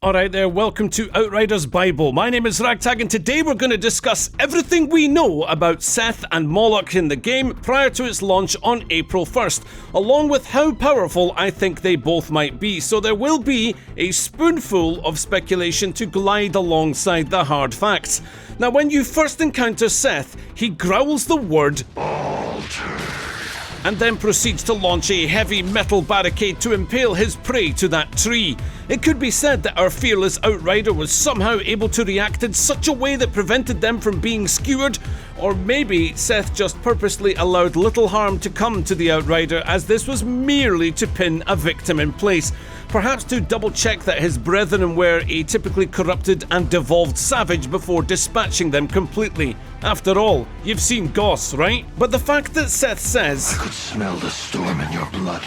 Alright there, welcome to Outriders Bible. My name is Ragtag and today we're going to discuss everything we know about Seth and Moloch in the game prior to its launch on April 1st, along with how powerful I think they both might be. So there will be a spoonful of speculation to glide alongside the hard facts. Now when you first encounter Seth, he growls the word "Alter," and then proceeds to launch a heavy metal barricade to impale his prey to that tree. It could be said that our fearless Outrider was somehow able to react in such a way that prevented them from being skewered, or maybe Seth just purposely allowed little harm to come to the Outrider as this was merely to pin a victim in place. Perhaps to double check that his brethren were a typically corrupted and devolved savage before dispatching them completely. After all, you've seen Goss, right? But the fact that Seth says, "I could smell the storm in your blood,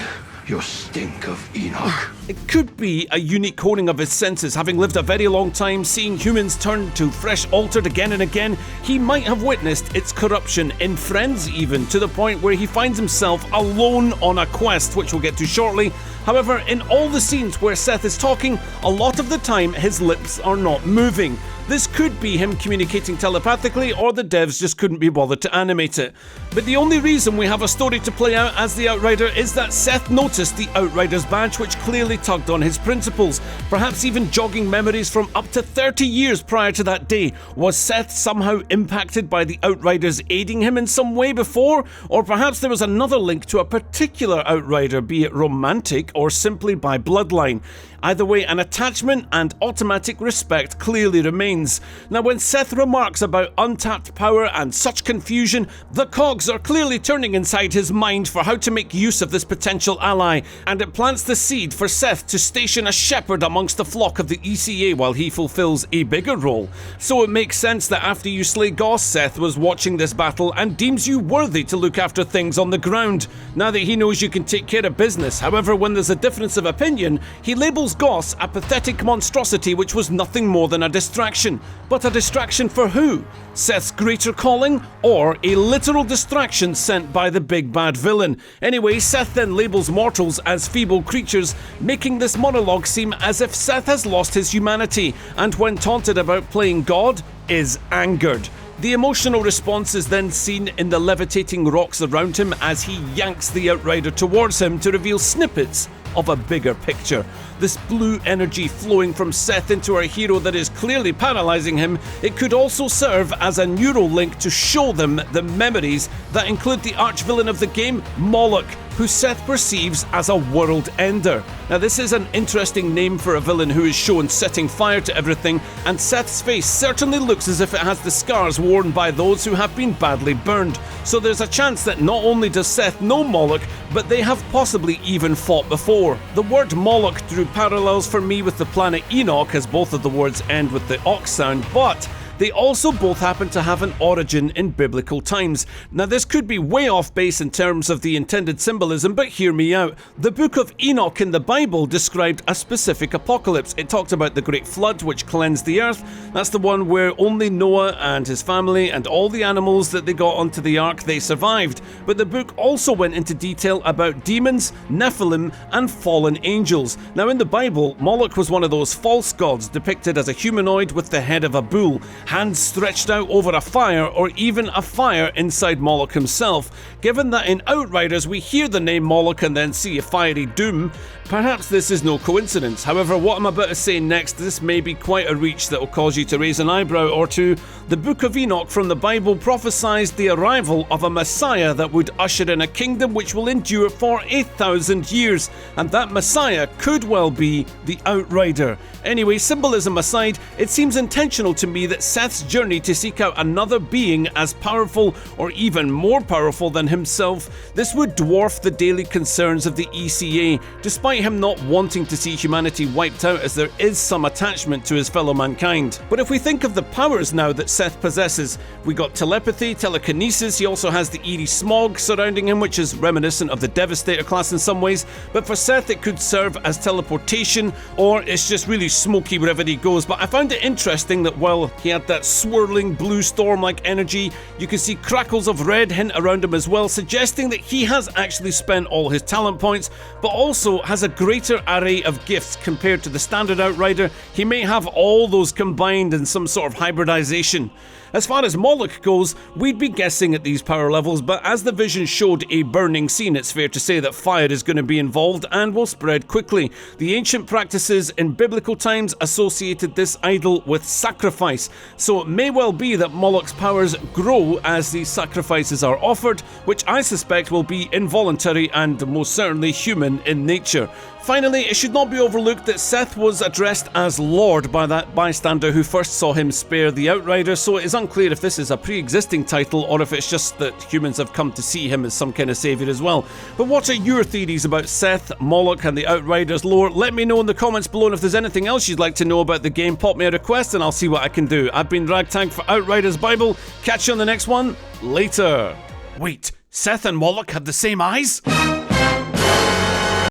your stink of Enoch." It could be a unique honing of his senses. Having lived a very long time, seeing humans turn to flesh altered again and again, he might have witnessed its corruption in friends even, to the point where he finds himself alone on a quest, which we'll get to shortly. However, in all the scenes where Seth is talking, a lot of the time his lips are not moving. This could be him communicating telepathically, or the devs just couldn't be bothered to animate it. But the only reason we have a story to play out as the Outrider is that Seth noticed the Outrider's badge, which clearly tugged on his principles, perhaps even jogging memories from up to 30 years prior to that day. Was Seth somehow impacted by the Outriders aiding him in some way before? Or perhaps there was another link to a particular Outrider, be it romantic or simply by bloodline. Either way, an attachment and automatic respect clearly remains. Now, when Seth remarks about untapped power and such confusion, the cogs are clearly turning inside his mind for how to make use of this potential ally, and it plants the seed for Seth to station a shepherd amongst the flock of the ECA while he fulfills a bigger role. So it makes sense that after you slay Goss, Seth was watching this battle and deems you worthy to look after things on the ground, now that he knows you can take care of business. However, when there's a difference of opinion, he labels Goss a pathetic monstrosity which was nothing more than a distraction. But a distraction for who? Seth's greater calling, or a literal distraction sent by the big bad villain? Anyway, Seth then labels mortals as feeble creatures, making this monologue seem as if Seth has lost his humanity, and when taunted about playing God, is angered. The emotional response is then seen in the levitating rocks around him as he yanks the Outrider towards him to reveal snippets of a bigger picture. This blue energy flowing from Seth into our hero that is clearly paralyzing him, it could also serve as a neural link to show them the memories that include the arch-villain of the game, Moloch, who Seth perceives as a world ender. Now this is an interesting name for a villain who is shown setting fire to everything, and Seth's face certainly looks as if it has the scars worn by those who have been badly burned. So there's a chance that not only does Seth know Moloch, but they have possibly even fought before. The word Moloch drew parallels for me with the planet Enoch, as both of the words end with the ox sound, but they also both happen to have an origin in biblical times. Now this could be way off base in terms of the intended symbolism, but hear me out. The book of Enoch in the Bible described a specific apocalypse. It talked about the great flood which cleansed the earth. That's the one where only Noah and his family and all the animals that they got onto the ark, they survived. But the book also went into detail about demons, Nephilim, and fallen angels. Now in the Bible, Moloch was one of those false gods depicted as a humanoid with the head of a bull, hands stretched out over a fire, or even a fire inside Moloch himself. Given that in Outriders we hear the name Moloch and then see a fiery doom, perhaps this is no coincidence. However, what I'm about to say next, this may be quite a reach that will cause you to raise an eyebrow or two. The book of Enoch from the Bible prophesies the arrival of a Messiah that would usher in a kingdom which will endure for 1,000 years, and that Messiah could well be the Outrider. Anyway, symbolism aside, it seems intentional to me that Seth's journey to seek out another being as powerful or even more powerful than himself, this would dwarf the daily concerns of the ECA, despite him not wanting to see humanity wiped out, as there is some attachment to his fellow mankind. But if we think of the powers now that Seth possesses, we got telepathy, telekinesis, he also has the eerie smog surrounding him, which is reminiscent of the Devastator class in some ways, but for Seth it could serve as teleportation, or it's just really smoky wherever he goes. But I found it interesting that while he had with that swirling blue storm-like energy. You can see crackles of red hint around him as well, suggesting that he has actually spent all his talent points, but also has a greater array of gifts compared to the standard Outrider. He may have all those combined in some sort of hybridization. As far as Moloch goes, we'd be guessing at these power levels, but as the vision showed a burning scene, it's fair to say that fire is going to be involved and will spread quickly. The ancient practices in biblical times associated this idol with sacrifice, so it may well be that Moloch's powers grow as these sacrifices are offered, which I suspect will be involuntary and most certainly human in nature. Finally, it should not be overlooked that Seth was addressed as Lord by that bystander who first saw him spare the Outriders, so it is unclear if this is a pre-existing title or if it's just that humans have come to see him as some kind of saviour as well. But what are your theories about Seth, Moloch and the Outriders lore? Let me know in the comments below, and if there's anything else you'd like to know about the game, pop me a request and I'll see what I can do. I've been Ragtag for Outriders Bible. Catch you on the next one. Later. Wait, Seth and Moloch have the same eyes?